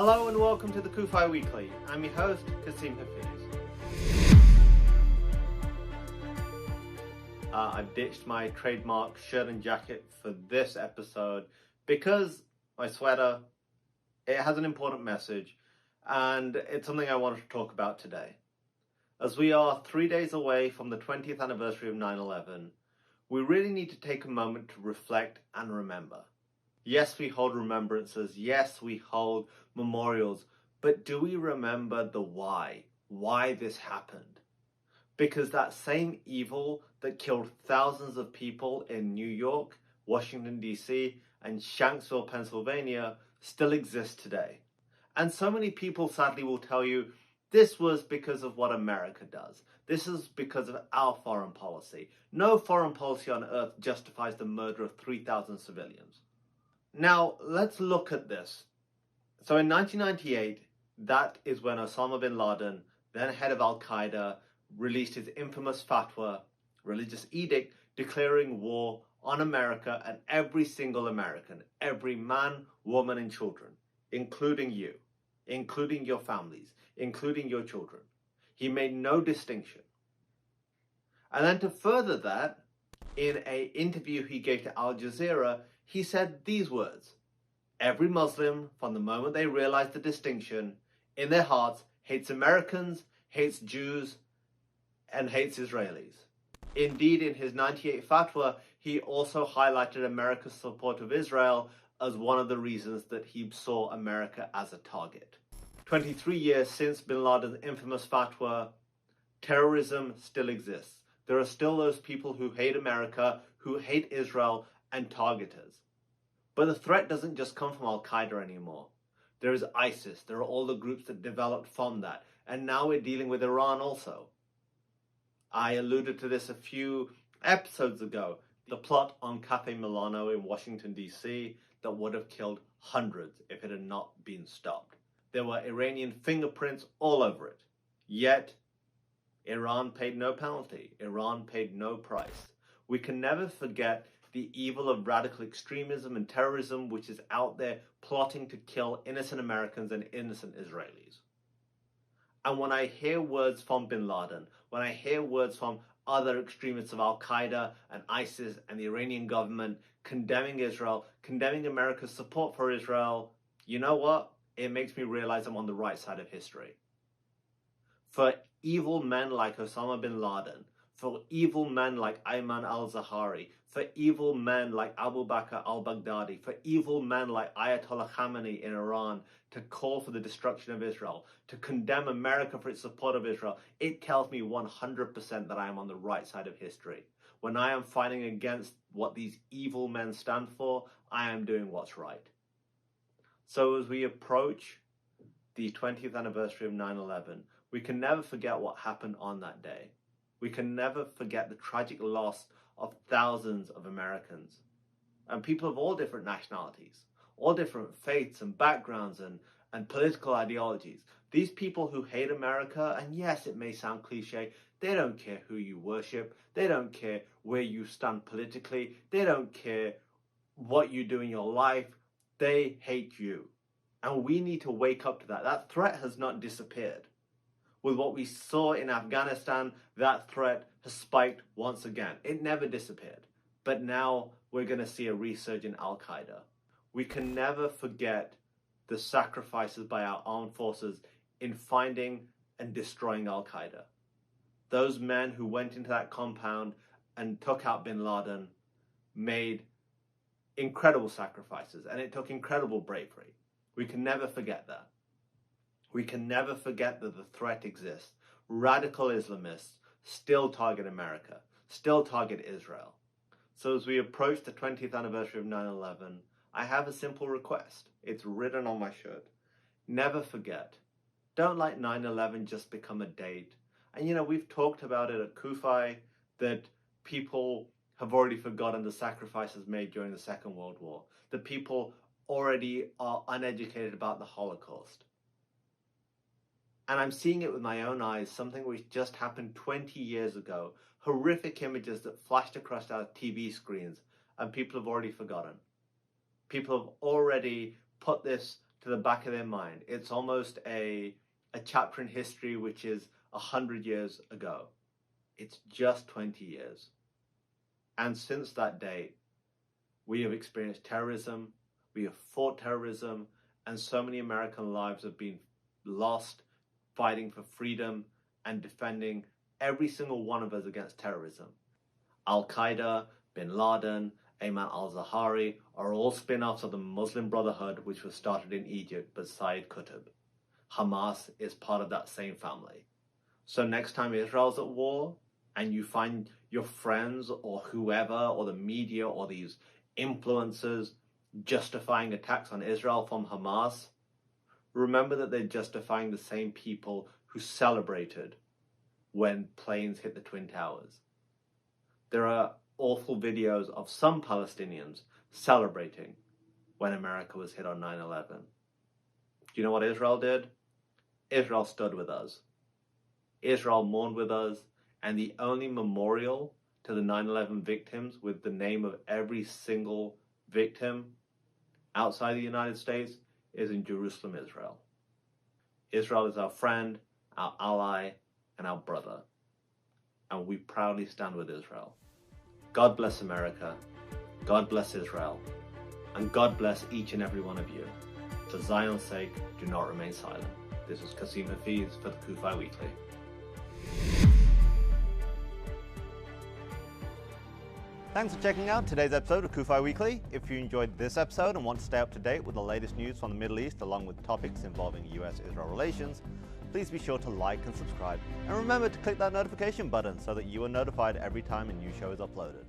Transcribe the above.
Hello and welcome to the CUFI Weekly. I'm your host, Kasim Hafiz. I've ditched my trademark shirt and jacket for this episode because my sweater, it has an important message and it's something I wanted to talk about today. As we are 3 days away from the 20th anniversary of 9/11, we really need to take a moment to reflect and remember. Yes, we hold remembrances. Yes, we hold memorials. But do we remember the why? Why this happened? Because that same evil that killed thousands of people in New York, Washington, D.C., and Shanksville, Pennsylvania still exists today. And so many people sadly will tell you, this was because of what America does. This is because of our foreign policy. No foreign policy on earth justifies the murder of 3,000 civilians. Now, let's look at this. So in 1998, that is when Osama bin Laden, then head of al-Qaeda, released his infamous fatwa, religious edict, declaring war on America and every single American, every man, woman, and children, including you, including your families, including your children. He made no distinction. And then to further that, in an interview he gave to Al Jazeera, he said these words: every Muslim, from the moment they realize the distinction, in their hearts hates Americans, hates Jews, and hates Israelis. Indeed, in his 98 fatwa, he also highlighted America's support of Israel as one of the reasons that he saw America as a target. 23 years since bin Laden's infamous fatwa, terrorism still exists. There are still those people who hate America, who hate Israel, and target us. But the threat doesn't just come from al-Qaeda anymore. There is ISIS, there are all the groups that developed from that, and now we're dealing with Iran also. I alluded to this a few episodes ago, the plot on Cafe Milano in Washington, D.C. that would have killed hundreds if it had not been stopped. There were Iranian fingerprints all over it. Yet, Iran paid no penalty. Iran paid no price. We can never forget the evil of radical extremism and terrorism which is out there plotting to kill innocent Americans and innocent Israelis. And when I hear words from bin Laden, when I hear words from other extremists of al-Qaeda and ISIS and the Iranian government condemning Israel, condemning America's support for Israel, you know what? It makes me realize I'm on the right side of history. For evil men like Osama bin Laden, for evil men like Ayman al-Zawahiri, for evil men like Abu Bakr al-Baghdadi, for evil men like Ayatollah Khamenei in Iran to call for the destruction of Israel, to condemn America for its support of Israel, it tells me 100% that I am on the right side of history. When I am fighting against what these evil men stand for, I am doing what's right. So as we approach the 20th anniversary of 9/11, we can never forget what happened on that day. We can never forget the tragic loss of thousands of Americans and people of all different nationalities, all different faiths and backgrounds and political ideologies. These people who hate America, and yes, it may sound cliche, they don't care who you worship, they don't care where you stand politically, they don't care what you do in your life, they hate you. And we need to wake up to that. That threat has not disappeared. With what we saw in Afghanistan, that threat has spiked once again. It never disappeared. But now we're going to see a resurgence in al-Qaeda. We can never forget the sacrifices by our armed forces in finding and destroying al-Qaeda. Those men who went into that compound and took out bin Laden made incredible sacrifices, and it took incredible bravery. We can never forget that. We can never forget that the threat exists. Radical Islamists still target America, still target Israel. So as we approach the 20th anniversary of 9/11, I have a simple request. It's written on my shirt. Never forget. Don't let 9/11 just become a date. And you know, we've talked about it at CUFI that people have already forgotten the sacrifices made during the Second World War. That people already are uneducated about the Holocaust. And I'm seeing it with my own eyes, something which just happened 20 years ago. Horrific images that flashed across our TV screens, and people have already forgotten. People have already put this to the back of their mind. It's almost a chapter in history which is 100 years ago. It's just 20 years. And since that date, we have experienced terrorism, we have fought terrorism, and so many American lives have been lost fighting for freedom and defending every single one of us against terrorism. Al-Qaeda, bin Laden, Ayman al-Zawahiri are all spin-offs of the Muslim Brotherhood, which was started in Egypt by Sayyid Qutb. Hamas is part of that same family. So next time Israel's at war and you find your friends or whoever or the media or these influencers justifying attacks on Israel from Hamas, remember that they're justifying the same people who celebrated when planes hit the Twin Towers. There are awful videos of some Palestinians celebrating when America was hit on 9/11. Do you know what Israel did? Israel stood with us. Israel mourned with us, and the only memorial to the 9/11 victims with the name of every single victim outside the United States is in Jerusalem, Israel. Israel is our friend, our ally, and our brother. And we proudly stand with Israel. God bless America, God bless Israel, and God bless each and every one of you. For Zion's sake, do not remain silent. This is Qasim Hafiz for the CUFI Weekly. Thanks for checking out today's episode of CUFI Weekly. If you enjoyed this episode and want to stay up to date with the latest news from the Middle East along with topics involving U.S. Israel relations, please be sure to like and subscribe. And remember to click that notification button so that you are notified every time a new show is uploaded.